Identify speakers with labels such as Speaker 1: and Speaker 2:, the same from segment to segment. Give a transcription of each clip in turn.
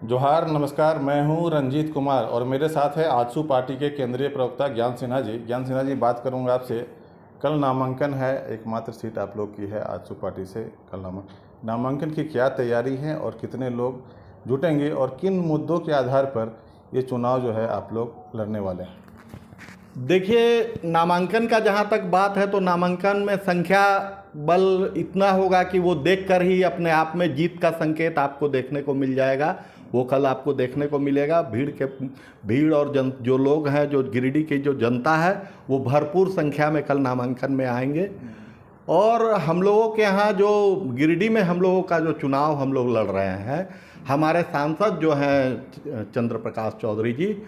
Speaker 1: जोहार, नमस्कार। मैं हूं रंजीत कुमार और मेरे साथ है आजसू पार्टी के केंद्रीय प्रवक्ता ज्ञान सिन्हा जी। ज्ञान सिन्हा जी, बात करूंगा आपसे। कल नामांकन है, एकमात्र सीट आप लोग की है आजसू पार्टी से। कल नामांकन की क्या तैयारी है और कितने लोग जुटेंगे और किन मुद्दों के आधार पर ये चुनाव जो है आप लोग लड़ने वाले हैं?
Speaker 2: देखिए, नामांकन का जहाँ तक बात है तो नामांकन में संख्या बल इतना होगा कि वो देखकर ही अपने आप में जीत का संकेत आपको देखने को मिल जाएगा। वो कल आपको देखने को मिलेगा। भीड़ और जो लोग हैं, जो गिरिडीह की जो जनता है, वो भरपूर संख्या में कल नामांकन में आएंगे। और हम लोगों के यहाँ जो गिरिडीह में हम लोगों का जो चुनाव हम लोग लड़ रहे हैं, हमारे सांसद जो हैं चंद्र प्रकाश चौधरी जी,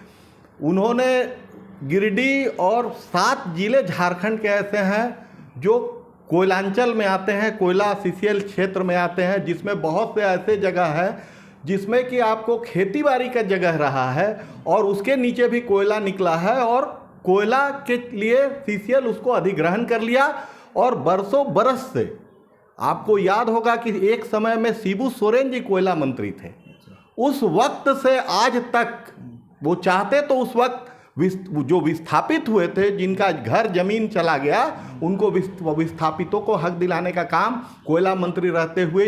Speaker 2: उन्होंने गिरिडीह और 7 जिले झारखंड के ऐसे हैं जो कोयलांचल में आते हैं, कोयला सीसीएल क्षेत्र में आते हैं, जिसमें बहुत से ऐसे जगह है जिसमें कि आपको खेतीबाड़ी का जगह रहा है और उसके नीचे भी कोयला निकला है और कोयला के लिए सीसीएल उसको अधिग्रहण कर लिया। और बरसों बरस से आपको याद होगा कि एक समय में शिबू सोरेन जी कोयला मंत्री थे। उस वक्त से आज तक वो चाहते तो उस वक्त जो विस्थापित हुए थे, जिनका घर जमीन चला गया, उनको विस्थापितों को हक दिलाने का काम कोयला मंत्री रहते हुए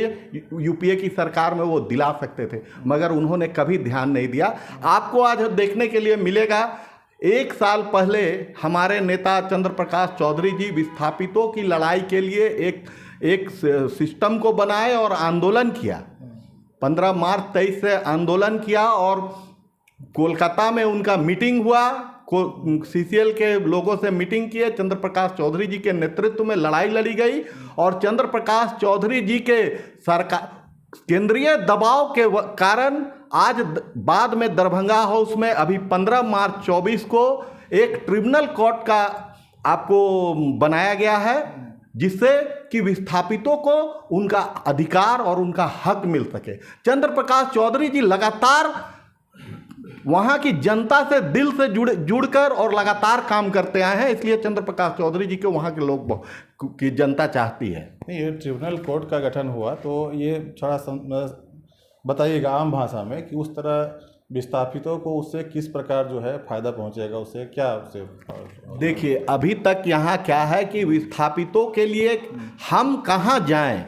Speaker 2: यूपीए की सरकार में वो दिला सकते थे, मगर उन्होंने कभी ध्यान नहीं दिया। आपको आज देखने के लिए मिलेगा, 1 साल पहले हमारे नेता चंद्र प्रकाश चौधरी जी विस्थापितों की लड़ाई के लिए एक सिस्टम को बनाए और आंदोलन किया। 15 मार्च 23 से आंदोलन किया और कोलकाता में उनका मीटिंग हुआ। सीसीएल के लोगों से मीटिंग किए। चंद्र प्रकाश चौधरी जी के नेतृत्व में लड़ाई लड़ी गई और चंद्र प्रकाश चौधरी जी के सरकार केंद्रीय दबाव के कारण आज बाद में दरभंगा हाउस में अभी 15 मार्च 24 को एक ट्रिब्यूनल कोर्ट का आपको बनाया गया है, जिससे कि विस्थापितों को उनका अधिकार और उनका हक मिल सके। चंद्र प्रकाश चौधरी जी लगातार वहाँ की जनता से दिल से जुड़कर और लगातार काम करते आए हैं, इसलिए चंद्र प्रकाश चौधरी जी को वहाँ के लोग की जनता चाहती है।
Speaker 1: नहीं, ये ट्रिब्यूनल कोर्ट का गठन हुआ तो ये थोड़ा बताइएगा आम भाषा में कि उस तरह विस्थापितों को उससे किस प्रकार जो है फायदा पहुंचेगा, उससे क्या उससे?
Speaker 2: देखिए, अभी तक यहाँ क्या है कि विस्थापितों के लिए हम कहाँ जाएं,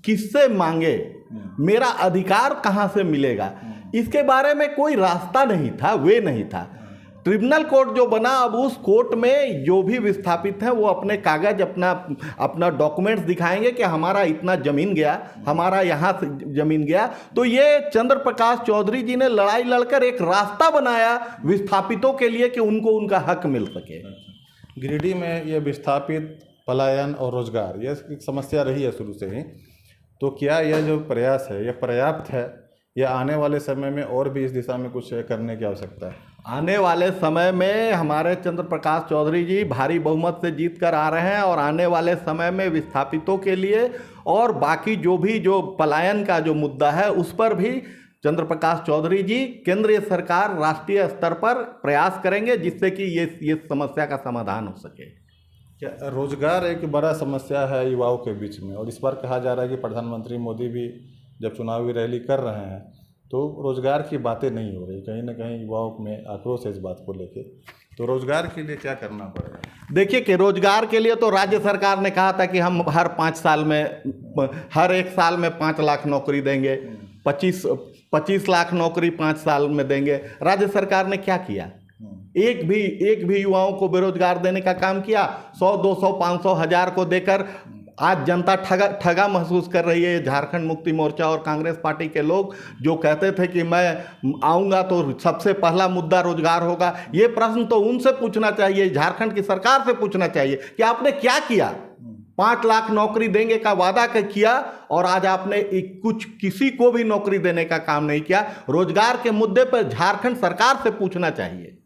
Speaker 2: किससे मांगे, मेरा अधिकार कहाँ से मिलेगा, इसके बारे में कोई रास्ता नहीं था, वे नहीं था। ट्रिब्यूनल कोर्ट जो बना, अब उस कोर्ट में जो भी विस्थापित हैं वो अपने कागज अपना डॉक्यूमेंट्स दिखाएंगे कि हमारा इतना ज़मीन गया, हमारा यहाँ से ज़मीन गया। तो ये चंद्र प्रकाश चौधरी जी ने लड़ाई लड़कर एक रास्ता बनाया विस्थापितों के लिए कि उनको उनका हक मिल सके।
Speaker 1: गिरिडीह में ये विस्थापित, पलायन और रोजगार, ये समस्या रही है शुरू से ही। तो क्या यह जो प्रयास है यह पर्याप्त है या आने वाले समय में और भी इस दिशा में कुछ करने की आवश्यकता है?
Speaker 2: आने वाले समय में हमारे चंद्र प्रकाश चौधरी जी भारी बहुमत से जीत कर आ रहे हैं और आने वाले समय में विस्थापितों के लिए और बाकी जो पलायन का जो मुद्दा है उस पर भी चंद्र प्रकाश चौधरी जी, केंद्रीय सरकार, राष्ट्रीय स्तर पर प्रयास करेंगे जिससे कि ये समस्या का समाधान हो सके।
Speaker 1: क्या रोजगार एक बड़ा समस्या है युवाओं के बीच में, और इस बार कहा जा रहा है कि प्रधानमंत्री मोदी भी जब चुनावी रैली कर रहे हैं तो रोजगार की बातें नहीं हो रही, कहीं ना कहीं युवाओं में आक्रोश है इस बात को लेके। तो रोजगार के लिए क्या करना पड़ेगा?
Speaker 2: देखिए कि रोजगार के लिए तो राज्य सरकार ने कहा था कि हम हर 1 साल में 5 लाख नौकरी देंगे, 25 लाख नौकरी 5 साल में देंगे। राज्य सरकार ने क्या किया? एक भी युवाओं को बेरोजगार देने का काम किया? 100, 200, 500, 1000 को देकर आज जनता ठगा महसूस कर रही है। झारखंड मुक्ति मोर्चा और कांग्रेस पार्टी के लोग जो कहते थे कि मैं आऊँगा तो सबसे पहला मुद्दा रोजगार होगा, ये प्रश्न तो उनसे पूछना चाहिए, झारखंड की सरकार से पूछना चाहिए कि आपने क्या किया। 5 लाख नौकरी देंगे का वादा किया और आज आपने किसी को भी नौकरी देने का काम नहीं किया। रोजगार के मुद्दे पर झारखंड सरकार से पूछना चाहिए।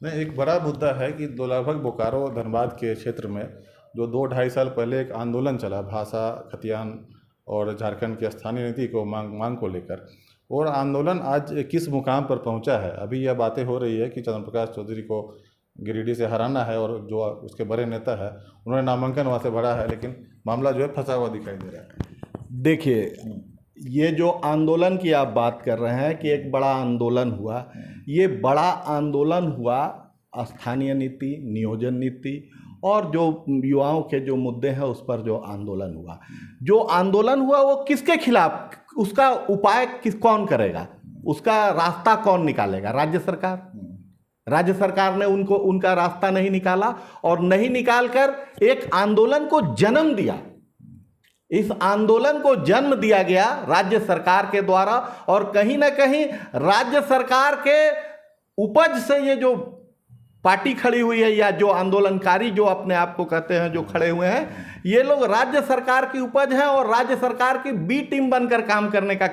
Speaker 1: नहीं, एक बड़ा मुद्दा है कि लगभग बोकारो धनबाद के क्षेत्र में जो 2-2.5 साल पहले एक आंदोलन चला भाषा, खतियान और झारखंड की स्थानीय नीति को मांग को लेकर, और आंदोलन आज किस मुकाम पर पहुंचा है। अभी यह बातें हो रही है कि चंद्र प्रकाश चौधरी को गिरिडीह से हराना है और जो उसके बड़े नेता है उन्होंने नामांकन वहाँ से भरा है, लेकिन मामला जो है फंसा हुआ दिखाई दे रहा है।
Speaker 2: देखिए, ये जो आंदोलन की आप बात कर रहे हैं कि एक बड़ा आंदोलन हुआ, ये बड़ा आंदोलन हुआ स्थानीय नीति, नियोजन नीति और जो युवाओं के जो मुद्दे हैं उस पर जो आंदोलन हुआ। जो आंदोलन हुआ वो किसके खिलाफ, उसका उपाय कौन करेगा, उसका रास्ता कौन निकालेगा? राज्य सरकार। राज्य सरकार ने उनका रास्ता नहीं निकाला और नहीं निकालकर एक आंदोलन को जन्म दिया। इस आंदोलन को जन्म दिया गया राज्य सरकार के द्वारा और कहीं ना कहीं राज्य सरकार के उपज से ये जो पार्टी खड़ी हुई है या जो आंदोलनकारी जो अपने आप को कहते हैं जो खड़े हुए हैं, ये लोग राज्य सरकार की उपज हैं और राज्य सरकार की बी टीम बनकर काम करने का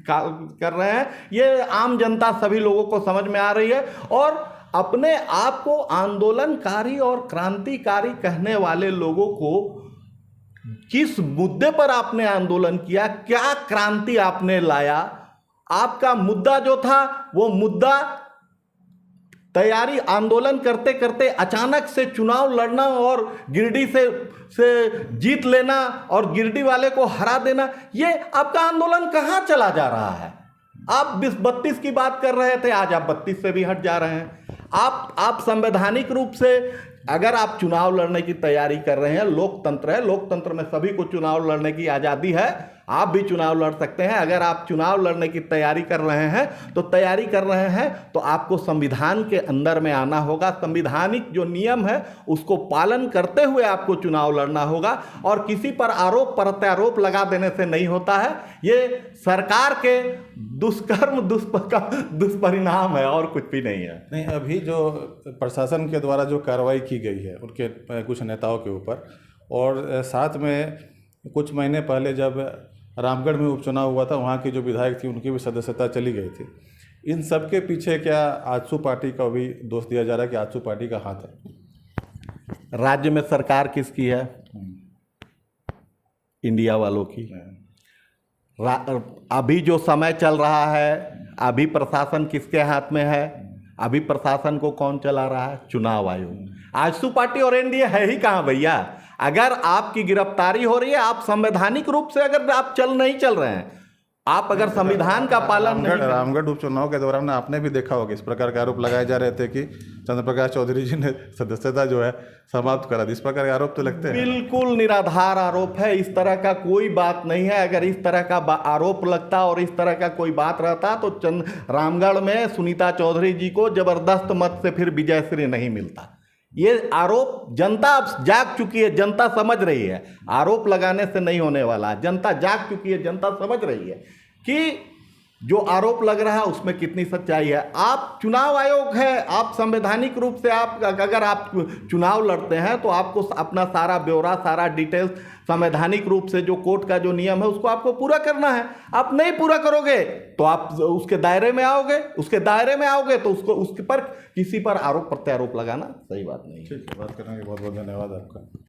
Speaker 2: कर रहे हैं। ये आम जनता सभी लोगों को समझ में आ रही है और अपने आप को आंदोलनकारी और क्रांतिकारी कहने वाले लोगों को किस मुद्दे पर आपने आंदोलन किया, क्या क्रांति आपने लाया, आपका मुद्दा जो था वो मुद्दा तैयारी आंदोलन करते करते अचानक से चुनाव लड़ना और गिरडी से जीत लेना और गिरडी वाले को हरा देना, ये आपका आंदोलन कहाँ चला जा रहा है? आप 32 की बात कर रहे थे, आज आप 32 से भी हट जा रहे हैं। आप संवैधानिक रूप से अगर आप चुनाव लड़ने की तैयारी कर रहे हैं, लोकतंत्र है, लोकतंत्र में सभी को चुनाव लड़ने की आज़ादी है, आप भी चुनाव लड़ सकते हैं। अगर आप चुनाव लड़ने की तैयारी कर रहे हैं तो आपको संविधान के अंदर में आना होगा, संविधानिक जो नियम है उसको पालन करते हुए आपको चुनाव लड़ना होगा और किसी पर आरोप प्रत्यारोप लगा देने से नहीं होता है। ये सरकार के दुष्कर्म दुष्परिणाम है और कुछ भी नहीं है।
Speaker 1: नहीं, अभी जो प्रशासन के द्वारा जो कार्रवाई की गई है उनके कुछ नेताओं के ऊपर, और साथ में कुछ महीने पहले जब रामगढ़ में उपचुनाव हुआ था, वहाँ की जो विधायक थी उनकी भी सदस्यता चली गई थी। इन सब के पीछे क्या आजसू पार्टी का भी दोष दिया जा रहा है कि आजसू पार्टी का हाथ है?
Speaker 2: राज्य में सरकार किसकी है? इंडिया वालों की। अभी जो समय चल रहा है, अभी प्रशासन किसके हाथ में है? अभी प्रशासन को कौन चला रहा है? चुनाव आयोग। आजसू पार्टी और एनडीए है ही कहाँ भैया? अगर आपकी गिरफ्तारी हो रही है, आप संवैधानिक रूप से अगर आप नहीं चल रहे हैं, आप अगर संविधान का पालन नहीं
Speaker 1: रामगढ़ उपचुनाव के दौरान आपने भी देखा होगा इस प्रकार के आरोप लगाए जा रहे थे कि चंद्र प्रकाश चौधरी जी ने सदस्यता जो है समाप्त करा दी। इस प्रकार के आरोप तो लगते हैं।
Speaker 2: बिल्कुल निराधार आरोप है, इस तरह का कोई बात नहीं है। अगर इस तरह का आरोप लगता और इस तरह का कोई बात रहता तो रामगढ़ में सुनीता चौधरी जी को जबरदस्त मत से फिर विजय श्री नहीं मिलता। ये आरोप जनता अब जाग चुकी है, जनता समझ रही है, आरोप लगाने से नहीं होने वाला। जनता जाग चुकी है, जनता समझ रही है कि जो आरोप लग रहा है उसमें कितनी सच्चाई है। आप चुनाव आयोग है, आप संवैधानिक रूप से आप अगर आप चुनाव लड़ते हैं तो आपको अपना सारा ब्यौरा, सारा डिटेल्स संवैधानिक रूप से जो कोर्ट का जो नियम है उसको आपको पूरा करना है। आप नहीं पूरा करोगे तो आप उसके दायरे में आओगे, तो उसके पर किसी पर आरोप प्रत्यारोप लगाना सही बात नहीं है।
Speaker 1: ठीक है, बात करने के बहुत बहुत धन्यवाद आपका।